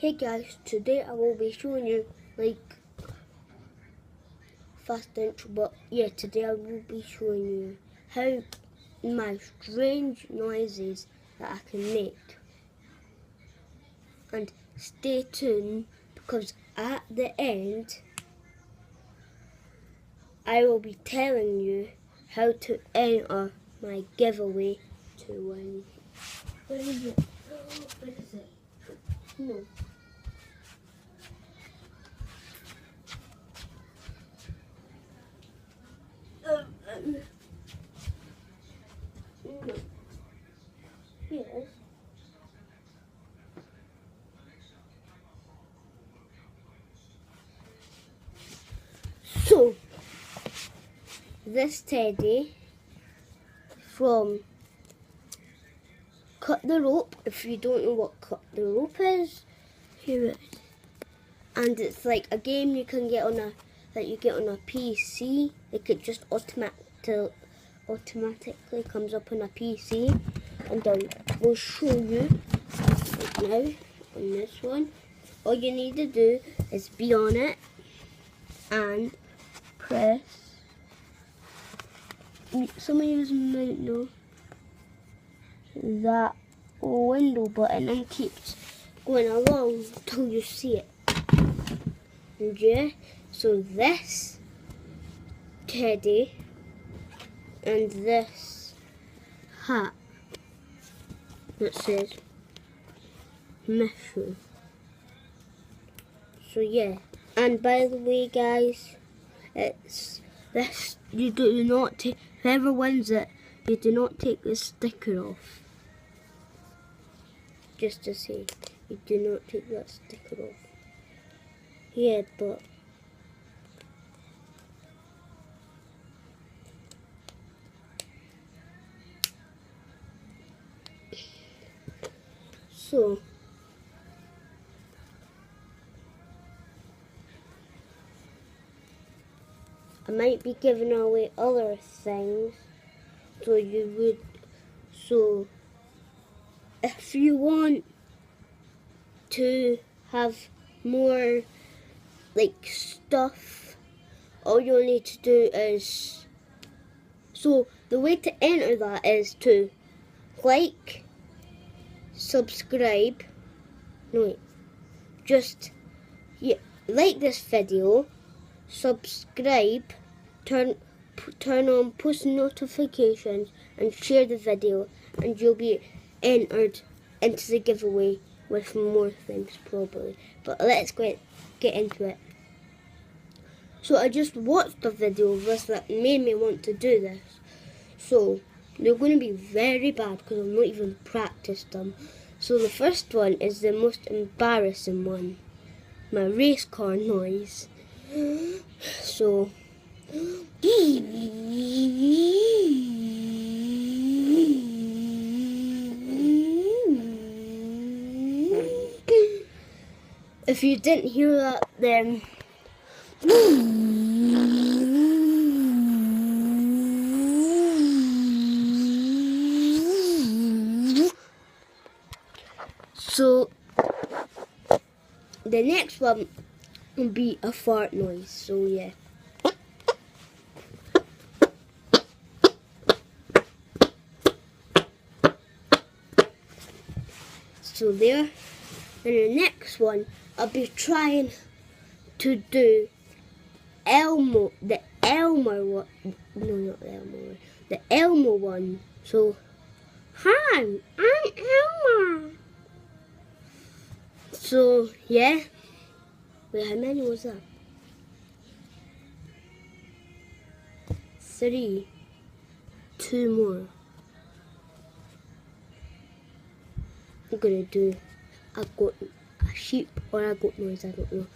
Hey guys, today I will be showing you fast intro, but yeah, today I will be showing you how my strange noises that I can make. And stay tuned because at the end I will be telling you how to enter my giveaway to win. Where is it? Where is it? No. No. Yes. So, this teddy from Cut the Rope. If you don't know what Cut the Rope is, here it is. And it's like a game you can get on a PC. Like it just automatically comes up on a PC, and I will show you right now on this one. All you need to do is be on it and press. Some of you might know that window button and keeps going along till you see it. And yeah, so this teddy and this hat that says mushroom. So yeah, and by the way guys, it's this, you do not take, whoever wins it, you do not take the sticker off. Just to say, you do not take that sticker off. Yeah, but so I might be giving away other things, so if you want to have more stuff, all you'll need to do is, so the way to enter that is to subscribe, like this video, subscribe, turn on post notifications and share the video, and you'll be entered into the giveaway with more things probably. But let's get into it. So I just watched a video of this that made me want to do this. So they're going to be very bad because I've not even practiced them. So the first one is the most embarrassing one, my race car noise. So if you didn't hear that, then so the next one will be a fart noise. So yeah. So there. And the next one, I'll be trying to do Elmo, the Elmo one. No, not the Elmo one. The Elmo one. So, hi, I'm Elmo. So, yeah. Wait, how many was that? 3. 2 more. I'm gonna do a goat, a sheep, or a goat noise, I don't know.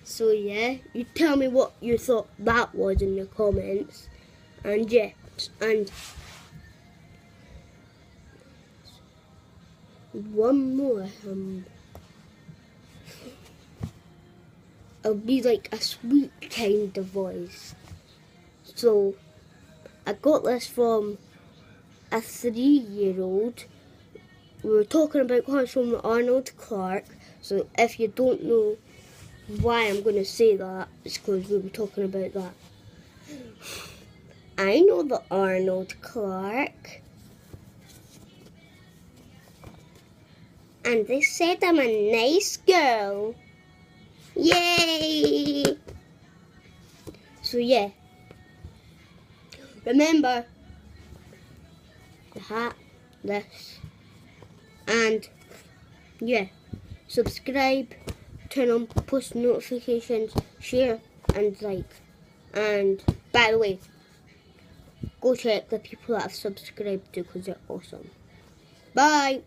So yeah, you tell me what you thought that was in the comments. And yeah, and one more. It'll be like a sweet kind of voice. So I got this from a 3-year-old. We were talking about Hans from Arnold Clark. So if you don't know why I'm going to say that, it's because we were talking about that. I know the Arnold Clark. And they said I'm a nice girl. Yay! So yeah. Remember the hat, this, and yeah. Subscribe, turn on post notifications, share and like. And by the way, go check the people that I've subscribed to because they're awesome. Bye!